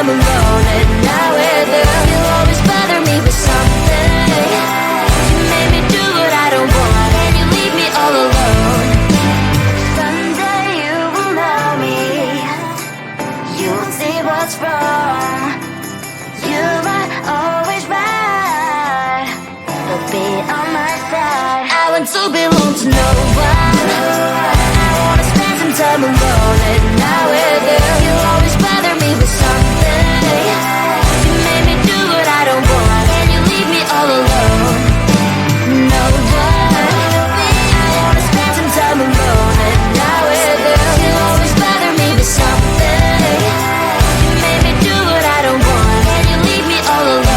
time alone, and now we're through. You always bother me with something. You made me do what I don't want, and you leave me all alone. Someday you will know me. You'll see what's wrong. You might always right, but be on my side. I want to belong to no one. I wanna spend some time alone, and now we're there. You always bother me with something. You made me do what I don't want, and you leave me all alone. No one. I wanna spend some time alone, and now we're there. You always bother me with something. You made me do what I don't want, and you leave me all alone.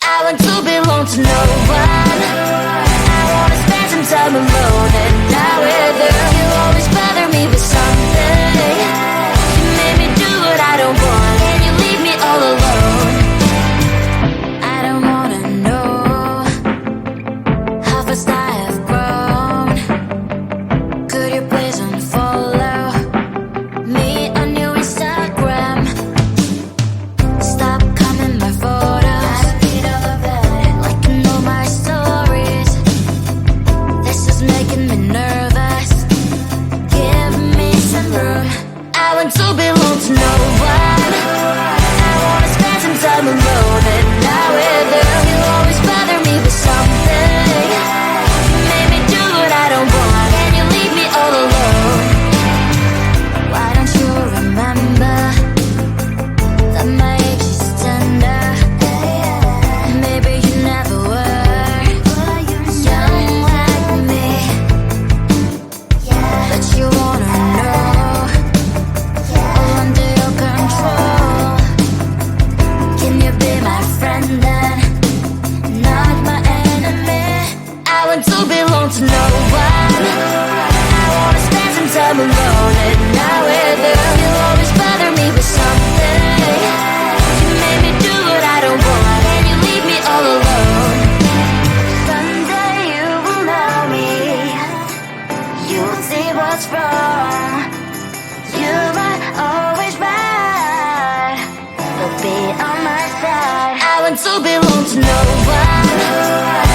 I want to belong to no one. I wanna spend some time alone, and now with her, you always bother me with something. You made me do what I don't want, and you leave me all alone. I don't wanna know how fast I have grown. Could you please unfollow me on your Instagram? Stop commenting my photos. Making me nervous. Give me some room. I want to belong to no one. I wanna spend some time alone, and now with her, you always bother me with something. You made me do what I don't want, and you leave me all alone. Why don't you remember that my age is tender? Maybe you never were. You wanna know, all under your control. Can you be my friend then, not my enemy? I want to belong to no one. I wanna spend some time alone, and now with her, you always bother me with something. You made me do what I don't want, and you leave me all alone. Someday you will know me. You'll see what's wrong. You might always right, but be on my side. I want to belong to no one.